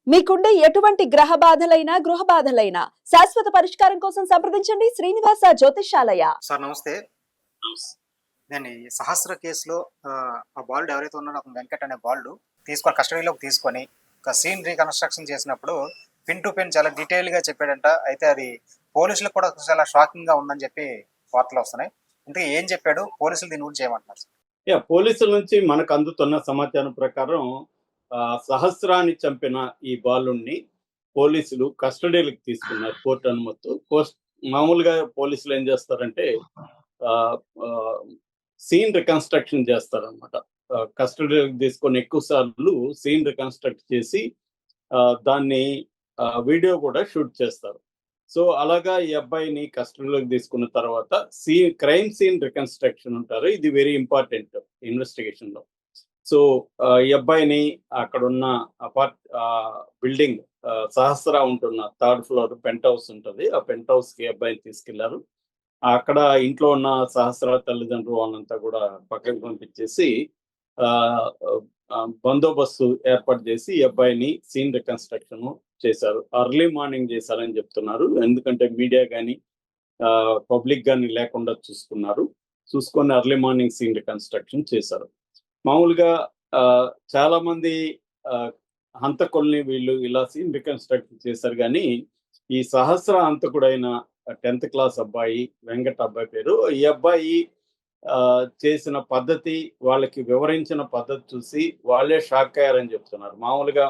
మీకుండే ఎటువంటి గ్రహ బాధలైనా గృహ బాధలైనా శాశ్వత పరిష్కారం కోసం సంప్రదించండి శ్రీనివాస జ్యోతిషాలయ. సార్ నమస్తే. నేను ఈ సహస్ర కేసులో ఆ బాలుడు ఎవరైతే ఉన్నాడో ఒక వెంకట్ అనే బాలుడు కస్టడీలోకి తీసుకొని ఒక సీన్ రీకన్స్ట్రక్షన్ చేసినప్పుడు పిన్ టు పిన్ చాలా డీటెయిల్గా చెప్పాడంట. అయితే అది పోలీసులకు కూడా చాలా షాకింగ్గా ఉందని చెప్పి వార్తలు వస్తున్నాయి. ఇంతకీ ఏం చెప్పాడు, పోలీసులు దీని గురించి ఏమంటున్నారు? పోలీసుల నుంచి మనకు అందుతున్న సమాచారం ప్రకారం సహస్రాన్ని చంపిన ఈ బాలుణ్ణి పోలీసులు కస్టడీలకు తీసుకున్నారు కోర్టు అనుమతితో. మామూలుగా పోలీసులు ఏం చేస్తారంటే సీన్ రికన్స్ట్రక్షన్ చేస్తారనమాట. కస్టడీలకు తీసుకొని ఎక్కువ సార్లు సీన్ రికన్స్ట్రక్ట్ చేసి దాన్ని వీడియో కూడా షూట్ చేస్తారు. సో అలాగా ఈ అబ్బాయిని కస్టడీలోకి తీసుకున్న తర్వాత క్రైమ్ సీన్ రికన్స్ట్రక్షన్ ఉంటారు. ఇది వెరీ ఇంపార్టెంట్ ఇన్వెస్టిగేషన్ లో. సో ఈ అబ్బాయిని అక్కడున్న బిల్డింగ్ సహస్ర ఉంటున్న 3rd ఫ్లోర్ పెంట్ హౌస్ ఉంటుంది. ఆ పెంట్ హౌస్ కి అబ్బాయిని తీసుకెళ్లారు. అక్కడ ఇంట్లో ఉన్న సహస్ర తల్లిదండ్రులు వాళ్ళంతా కూడా పక్కకి పంపించేసి బందోబస్తు ఏర్పాటు చేసి ఈ అబ్బాయిని సీన్ రికన్స్ట్రక్షన్ చేశారు. అర్లీ మార్నింగ్ చేశారని చెప్తున్నారు. ఎందుకంటే మీడియా కానీ పబ్లిక్ కానీ లేకుండా చూసుకొని అర్లీ మార్నింగ్ సీన్ రికన్స్ట్రక్షన్ చేశారు. మామూలుగా చాలా మంది హంతకుల్ని వీళ్ళు ఇలా సీన్ రికన్స్ట్రక్షన్ చేశారు. కానీ ఈ సహస్ర హంతకుడైన 10th క్లాస్ అబ్బాయి వెంకట్ అబ్బాయి పేరు. ఈ అబ్బాయి చేసిన పద్ధతి, వాళ్ళకి వివరించిన పద్ధతి చూసి వాళ్ళే షాక్ అయ్యారని చెప్తున్నారు. మామూలుగా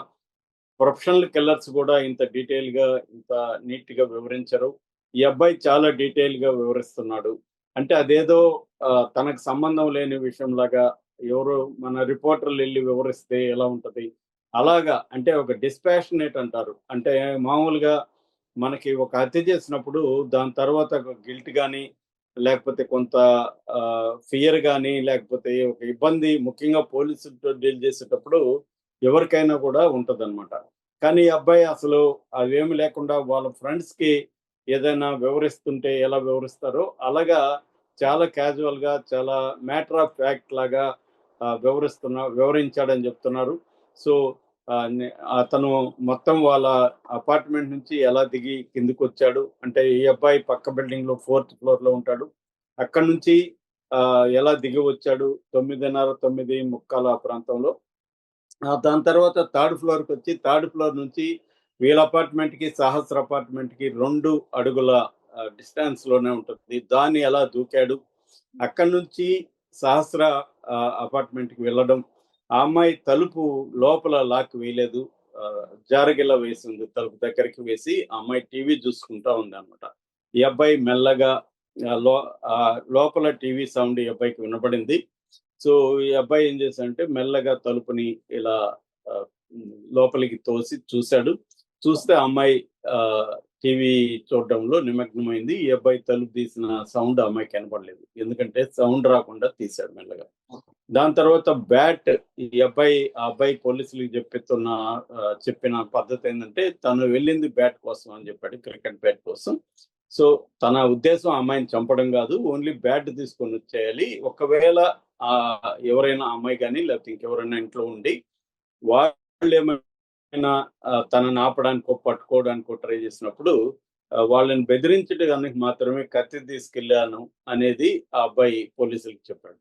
ప్రొఫెషనల్ కిల్లర్స్ కూడా ఇంత డీటెయిల్ గా ఇంత నీట్ గా వివరించరు. ఈ అబ్బాయి చాలా డీటెయిల్ గా వివరిస్తున్నాడు. అంటే అదేదో తనకు సంబంధం లేని విషయంలాగా ఎవరు మన రిపోర్టర్లు వెళ్ళి వివరిస్తే ఎలా ఉంటది అలాగా. అంటే ఒక డిస్పాషనేట్ అంటారు. అంటే మామూలుగా మనకి ఒక హత్య చేసినప్పుడు దాని తర్వాత గిల్ట్ కానీ లేకపోతే కొంత ఫియర్ కానీ లేకపోతే ఒక ఇబ్బంది ముఖ్యంగా పోలీసులతో డీల్ చేసేటప్పుడు ఎవరికైనా కూడా ఉంటదన్నమాట. కానీ ఈ అబ్బాయి అసలు అవేమి లేకుండా వాళ్ళ ఫ్రెండ్స్ కి ఏదైనా వివరిస్తుంటే ఎలా వివరిస్తారో అలాగా చాలా క్యాజువల్ గా చాలా మ్యాటర్ ఆఫ్ ఫ్యాక్ట్ లాగా వివరించాడని చెప్తున్నారు. సో అతను మొత్తం వాళ్ళ అపార్ట్మెంట్ నుంచి ఎలా దిగి కిందికి వచ్చాడు అంటే ఈ అబ్బాయి పక్క బిల్డింగ్ లో 4th ఫ్లోర్ లో ఉంటాడు. అక్కడి నుంచి ఎలా దిగి వచ్చాడు 9:30 9:45 ఆ ప్రాంతంలో. దాని తర్వాత 3rd ఫ్లోర్కి వచ్చి 3rd ఫ్లోర్ నుంచి వీళ్ళ అపార్ట్మెంట్ కి సహస్ర అపార్ట్మెంట్ కి 2 అడుగుల డిస్టెన్స్ లోనే ఉంటుంది. దాన్ని ఎలా దూకాడు, అక్కడి నుంచి సహస్ర అపార్ట్మెంట్ కి వెళ్ళడం, ఆ అమ్మాయి తలుపు లోపల లాక్ వేయలేదు, జారగిల్ల వేసింది, తలుపు దగ్గరికి వేసి ఆ అమ్మాయి టీవీ చూసుకుంటా ఉంది అనమాట. ఈ అబ్బాయి మెల్లగా లోపల టీవీ సౌండ్ ఈ అబ్బాయికి వినపడింది. సో ఈ అబ్బాయి ఏం చేశాడంటే మెల్లగా తలుపుని ఇలా లోపలికి తోసి చూస్తే అమ్మాయి టీవీ చూడడంలో నిమగ్నమైంది. ఈ అబ్బాయి తలుపు తీసిన సౌండ్ అమ్మాయికి కనపడలేదు, ఎందుకంటే సౌండ్ రాకుండా తీశాడు మెల్లగా. దాని తర్వాత బ్యాట్ ఆ అబ్బాయి పోలీసులకు చెప్పిన పద్ధతి ఏంటంటే తను వెళ్ళింది బ్యాట్ కోసం అని చెప్పాడు, క్రికెట్ బ్యాట్ కోసం. సో తన ఉద్దేశం అమ్మాయిని చంపడం కాదు, ఓన్లీ బ్యాట్ తీసుకొని వచ్చేయాలి. ఒకవేళ ఎవరైనా అమ్మాయి కానీ లేకపోతే ఇంకెవరైనా ఇంట్లో ఉండి వాళ్ళు ఏమైనా తనని ఆపడానికో పట్టుకోవడానికో ట్రై చేసినప్పుడు వాళ్ళని బెదిరించడానికి మాత్రమే కత్తి తీసుకెళ్లాను అనేది ఆ అబ్బాయి పోలీసులకు చెప్పాడు.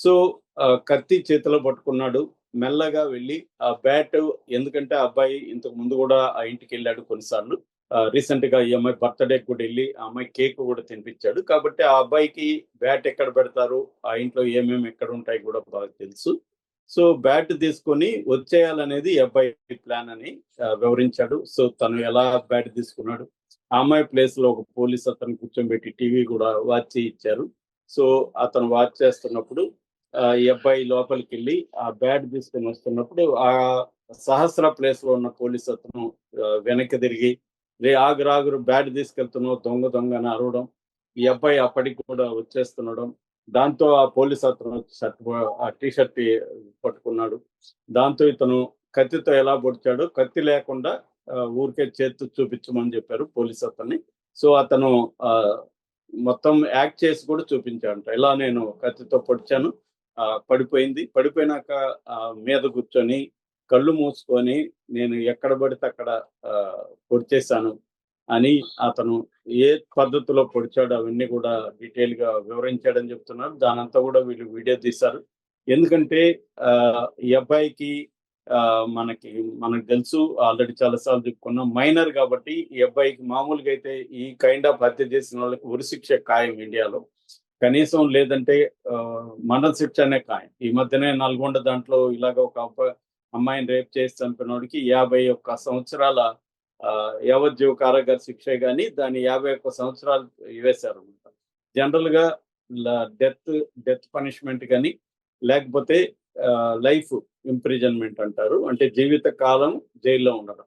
సో కత్తి చేతిలో పట్టుకున్నాడు, మెల్లగా వెళ్ళి ఆ బ్యాట్, ఎందుకంటే ఆ అబ్బాయి ఇంతకు ముందు కూడా ఆ ఇంటికి వెళ్ళాడు కొన్నిసార్లు. రీసెంట్ గా ఈ అమ్మాయి బర్త్డే కూడా వెళ్ళి ఆ అమ్మాయి కేక్ కూడా తినిపించాడు. కాబట్టి ఆ అబ్బాయికి బ్యాట్ ఎక్కడ పెడతారు, ఆ ఇంట్లో ఏమేమి ఎక్కడ ఉంటాయి కూడా బాగా తెలుసు. సో బ్యాట్ తీసుకొని వచ్చేయాలనేది ఈ అబ్బాయి ప్లాన్ అని వివరించాడు. సో తను ఎలా బ్యాట్ తీసుకున్నాడు, ఆ అమ్మాయి ప్లేస్ లో ఒక పోలీస్ అతను కూర్చోబెట్టి టీవీ కూడా వాచ్ ఇచ్చారు. సో అతను వాచ్ చేస్తున్నప్పుడు ఈ అబ్బాయి లోపలికి వెళ్ళి ఆ బ్యాట్ తీసుకొని వస్తున్నప్పుడు ఆ సహస్ర ప్లేస్ లో ఉన్న పోలీస్ అతను వెనక్కి తిరిగి ఆగురు బ్యాట్ తీసుకెళ్తున్నావు దొంగ అని అరవడం, ఈ అబ్బాయి అప్పటికి కూడా వచ్చేస్తుండడం. దాంతో ఆ పోలీస్ అతను టీ షర్ట్ పట్టుకున్నాడు. దాంతో ఇతను కత్తితో ఎలా పొడిచాడో, కత్తి లేకుండా ఊరికే చేతి చూపించమని చెప్పారు పోలీస్ అతన్ని. సో అతను మొత్తం యాక్ట్ చేసి కూడా చూపించాడంట, ఇలా నేను కత్తితో పొడిచాను, పడిపోయింది, పడిపోయినాక మీద కూర్చొని కళ్ళు మూసుకొని నేను ఎక్కడ పడితే అక్కడ పొడిచేశాను అని అతను ఏ పద్ధతిలో పొడిచాడో అవన్నీ కూడా డీటెయిల్ గా వివరించాడని చెప్తున్నారు. దానంతా కూడా వీళ్ళు వీడియో తీశారు. ఎందుకంటే ఈ అబ్బాయికి మనకు తెలుసు, ఆల్రెడీ చాలాసార్లు చెప్పుకున్నాం, మైనర్ కాబట్టి ఈ అబ్బాయికి మామూలుగా అయితే ఈ కైండ్ ఆఫ్ హత్య చేసిన వాళ్ళకి ఉరిశిక్ష ఖాయం ఇండియాలో. కనీసం లేదంటే మరణ శిక్ష అనే ఖాయం. ఈ మధ్యనే నల్గొండ దాంట్లో ఇలాగ ఒక అమ్మాయిని రేప్ చేసి చంపినోడికి 51 సంవత్సరాల యావజ్జీవ కారాగార శిక్షే కానీ దాన్ని 51 సంవత్సరాలు వేశారు. జనరల్ గా డెత్ పనిష్మెంట్ కానీ లేకపోతే లైఫ్ ఇంప్రిజన్మెంట్ అంటారు, అంటే జీవిత కాలం జైల్లో ఉండడం.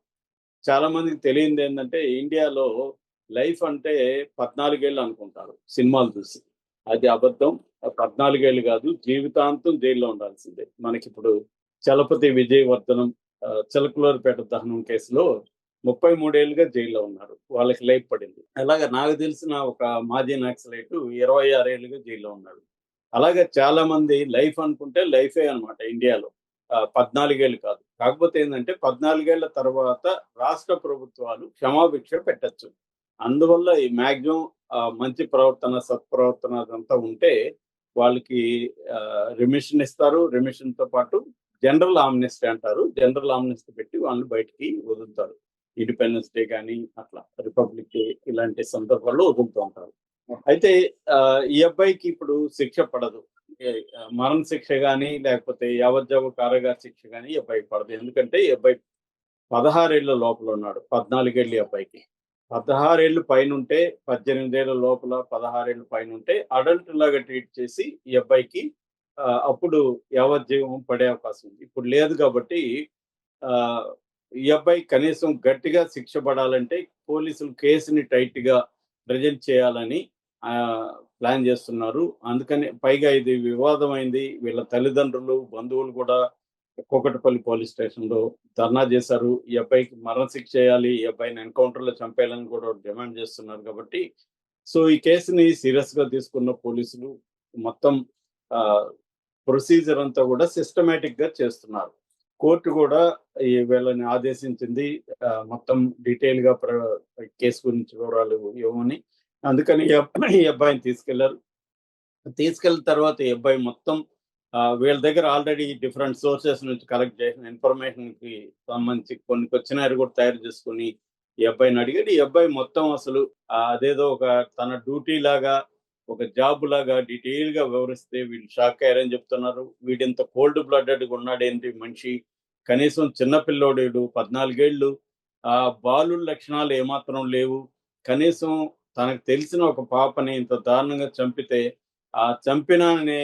చాలా మందికి తెలియంది ఏంటంటే ఇండియాలో లైఫ్ అంటే 14 ఏళ్ళు అనుకుంటారు సినిమాలు చూసి. అది అబద్ధం. 14 ఏళ్ళు కాదు, జీవితాంతం జైల్లో ఉండాల్సిందే. మనకిప్పుడు చలపతి విజయవర్ధనం చిలకలూరిపేట దహనం కేసులో 33 ఏళ్ళుగా జైల్లో ఉన్నారు, వాళ్ళకి లైఫ్ పడింది. అలాగే నాకు తెలిసిన ఒక మాజీ నక్సలైట్ 26 ఏళ్ళుగా జైల్లో ఉన్నాడు. అలాగే చాలా మంది లైఫ్ అనుకుంటే లైఫే అనమాట ఇండియాలో, 14 ఏళ్ళు కాదు. కాకపోతే ఏంటంటే 14 ఏళ్ల తర్వాత రాష్ట్ర ప్రభుత్వాలు క్షమాభిక్ష పెట్టచ్చు. అందువల్ల ఈ మ్యాక్సిమం మంచి ప్రవర్తన, సత్ప్రవర్తన అదంతా ఉంటే వాళ్ళకి రిమిషన్ ఇస్తారు. రిమిషన్ తో పాటు జనరల్ ఆమ్నెస్టీ అంటారు, జనరల్ ఆమ్నెస్టీ పెట్టి వాళ్ళని బయటికి వదులుతారు. ఇండిపెండెన్స్ డే కానీ అట్లా రిపబ్లిక్ డే ఇలాంటి సందర్భాల్లో వదులుతూ ఉంటారు. అయితే ఈ అబ్బాయికి ఇప్పుడు శిక్ష పడదు, మరణ శిక్ష కానీ లేకపోతే యావజ్జీవ కారాగార శిక్ష కానీ ఈ అబ్బాయికి పడదు. ఎందుకంటే ఈ అబ్బాయి 16 ఏళ్ల లోపల ఉన్నాడు. 14 ఏళ్ళు ఈ అబ్బాయికి. 16 ఏళ్ళు పైన ఉంటే, 18 ఏళ్ల లోపల 16 ఏళ్ళు పైన ఉంటే అడల్ట్ లాగా ట్రీట్ చేసి ఈ అబ్బాయికి అప్పుడు యావజ్జీవం పడే అవకాశం ఉంది. ఇప్పుడు లేదు కాబట్టి ఈ అబ్బాయి కనీసం గట్టిగా శిక్ష పడాలంటే పోలీసులు కేసుని టైట్ గా ప్రజెంట్ చేయాలని ప్లాన్ చేస్తున్నారు. అందుకని పైగా ఇది వివాదమైంది. వీళ్ళ తల్లిదండ్రులు, బంధువులు కూడా కూకట్పల్లి పోలీస్ స్టేషన్ లో ధర్నా చేశారు. ఈ అబ్బాయికి మరణ శిక్ష చేయాలి, ఈ అబ్బాయిని ఎన్కౌంటర్ లో చంపేయాలని కూడా డిమాండ్ చేస్తున్నారు. కాబట్టి సో ఈ కేసుని సీరియస్ గా తీసుకున్న పోలీసులు మొత్తం ప్రొసీజర్ అంతా కూడా సిస్టమేటిక్ గా చేస్తున్నారు. కోర్టు కూడా ఈ వీళ్ళని ఆదేశించింది మొత్తం డీటెయిల్ గా కేసు గురించి వివరాలు ఇవ్వమని. అందుకని ఈ అబ్బాయిని తీసుకెళ్లారు. తీసుకెళ్ళిన తర్వాత ఈ అబ్బాయి మొత్తం వీళ్ళ దగ్గర ఆల్రెడీ డిఫరెంట్ సోర్సెస్ నుంచి కలెక్ట్ చేసిన ఇన్ఫర్మేషన్ కి సంబంధించి కొన్ని క్వశ్చనర్ కూడా తయారు చేసుకుని ఈ అబ్బాయిని అడిగాడు. ఈ అబ్బాయి మొత్తం అసలు అదేదో ఒక తన డ్యూటీ లాగా, ఒక జాబ్ లాగా డీటెయిల్ గా వివరిస్తే వీళ్ళు షాక్ అయ్యారని చెప్తున్నారు. వీడింత కోల్డ్ బ్లడెడ్ గా ఉన్నాడేంటి మనిషి, కనీసం చిన్నపిల్లోడు 14 ఏళ్ళు, బాలు లక్షణాలు ఏమాత్రం లేవు. కనీసం తనకు తెలిసిన ఒక పాపని ఇంత దారుణంగా చంపితే ఆ చంపిన అనే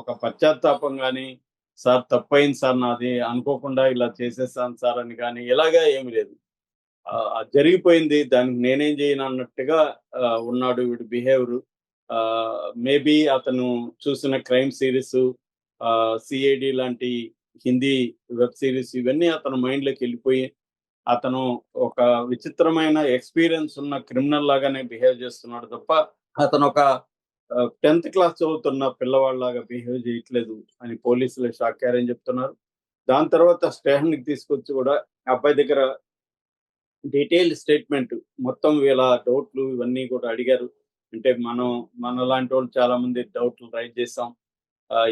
ఒక పశ్చాత్తాపం కానీ, సార్ తప్పైంది సార్ నాది, అనుకోకుండా ఇలా చేసేసాను సార్ అని కానీ ఇలాగా ఏమి లేదు. జరిగిపోయింది, దానికి నేనేం చేయను అన్నట్టుగా ఉన్నాడు వీడి బిహేవియర్. మేబీ అతను చూసిన క్రైమ్ సిరీస్, సిఐడి లాంటి హిందీ వెబ్ సిరీస్ ఇవన్నీ అతను మైండ్లోకి వెళ్ళిపోయి అతను ఒక విచిత్రమైన ఎక్స్పీరియన్స్ ఉన్న క్రిమినల్ లాగానే బిహేవ్ చేస్తున్నాడు తప్ప అతను ఒక 10th క్లాస్ చదువుతున్న పిల్లవాళ్ళలాగా బిహేవ్ చేయట్లేదు అని పోలీసులు షాక్ అయ్యారని చెప్తున్నారు. దాని తర్వాత స్టేషన్కి తీసుకొచ్చి కూడా అబ్బాయి దగ్గర డీటెయిల్ స్టేట్మెంట్ మొత్తం వీళ్ళ డౌట్లు ఇవన్నీ కూడా అడిగారు. అంటే మన లాంటి వాళ్ళు చాలా మంది డౌట్లు రైజ్ చేసాం.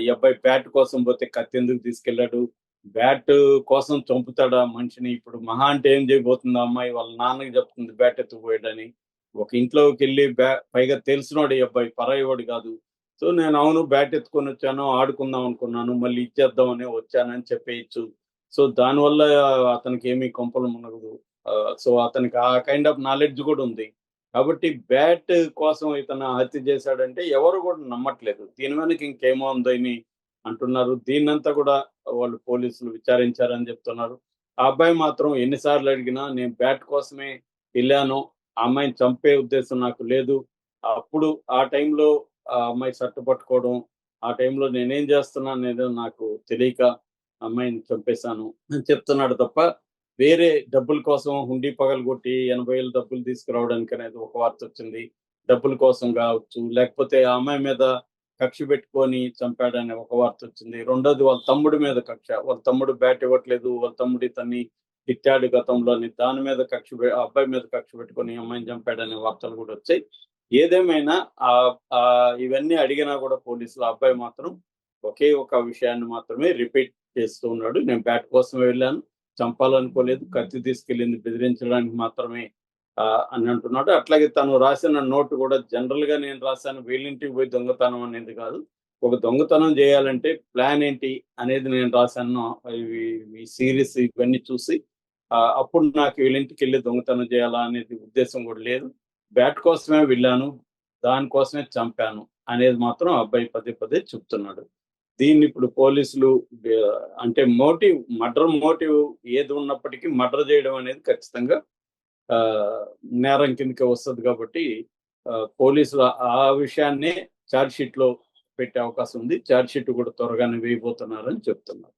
ఈ అబ్బాయి బ్యాట్ కోసం పోతే కత్తి ఎందుకు తీసుకెళ్లాడు, బ్యాట్ కోసం చంపుతాడా మనిషిని, ఇప్పుడు మహా అంటే ఏం చేయబోతుంది అమ్మాయి, వాళ్ళ నాన్నకి చెప్తుంది బ్యాట్ ఎత్తుకుపోయాడని. ఒక ఇంట్లోకి వెళ్ళి పైగా తెలిసినోడు ఈ అబ్బాయి, పరాయివాడు కాదు. సో నేను అవును బ్యాట్ ఎత్తుకొని వచ్చాను, ఆడుకుందాం అనుకున్నాను, మళ్ళీ ఇచ్చేద్దామని వచ్చానని చెప్పేయచ్చు. సో దానివల్ల అతనికి ఏమీ కొంపలు మునగదు. సో అతనికి ఆ కైండ్ ఆఫ్ నాలెడ్జ్ కూడా ఉంది. కాబట్టి బ్యాట్ కోసం ఇతను హత్య చేశాడంటే ఎవరు కూడా నమ్మట్లేదు. దీని వెనక ఇంకేమో ఉందని అంటున్నారు. దీన్నంతా కూడా వాళ్ళు పోలీసులు విచారించారని చెప్తున్నారు. ఆ అబ్బాయి మాత్రం ఎన్నిసార్లు అడిగినా నేను బ్యాట్ కోసమే వెళ్ళాను, ఆ అమ్మాయిని చంపే ఉద్దేశం నాకు లేదు, అప్పుడు ఆ టైంలో ఆ అమ్మాయి షర్టు పట్టుకోవడం, ఆ టైంలో నేనేం చేస్తున్నా అనేది నాకు తెలియక అమ్మాయిని చంపేశాను అని చెప్తున్నాడు తప్ప వేరే డబ్బుల కోసం హుండీ పగలగొట్టి 80,000 డబ్బులు తీసుకురావడానికి అనేది ఒక వార్త వచ్చింది. డబ్బుల కోసం కావచ్చు, లేకపోతే ఆ అమ్మాయి మీద కక్ష పెట్టుకొని చంపాడనే ఒక వార్త వచ్చింది. రెండోది వాళ్ళ తమ్ముడి మీద కక్ష. వాళ్ళ తమ్ముడు బ్యాట్ ఇవ్వట్లేదు, వాళ్ళ తమ్ముడు ఇతన్ని తిట్టాడు గతంలోని, దాని మీద ఆ అబ్బాయి మీద కక్ష పెట్టుకొని అమ్మాయిని చంపాడనే వార్తలు కూడా వచ్చాయి. ఏదేమైనా ఇవన్నీ అడిగినా కూడా పోలీసులు ఆ అబ్బాయి మాత్రం ఒకే ఒక విషయాన్ని మాత్రమే రిపీట్ చేస్తూ ఉన్నాడు. నేను బ్యాట్ కోసమే వెళ్ళాను, చంపాలనుకోలేదు, కత్తి తీసుకెళ్ళింది బెదిరించడానికి మాత్రమే అని అంటున్నాడు. అట్లాగే తను రాసిన నోటు కూడా జనరల్ గా నేను రాశాను, వీళ్ళింటికి పోయి దొంగతనం అనేది కాదు, ఒక దొంగతనం చేయాలంటే ప్లాన్ ఏంటి అనేది నేను రాశాను. ఈ సిరీస్ ఇవన్నీ చూసి అప్పుడు నాకు వీళ్ళింటికి వెళ్ళి దొంగతనం చేయాలా అనేది ఉద్దేశం కూడా లేదు, బ్యాట్ కోసమే వెళ్ళాను, దానికోసమే చంపాను అనేది మాత్రం అబ్బాయి పదే పదే చెప్తున్నాడు. దీన్ని ఇప్పుడు పోలీసులు అంటే మర్డర్ మోటివ్ ఏది ఉన్నప్పటికీ మర్డర్ చేయడం అనేది ఖచ్చితంగా నేరం కిందకి వస్తుంది. కాబట్టి పోలీసులు ఆ విషయాన్నే ఛార్జ్ షీట్ లో పెట్టే అవకాశం ఉంది. ఛార్జ్ షీట్ కూడా త్వరగానే వేయబోతున్నారని చెప్తున్నారు.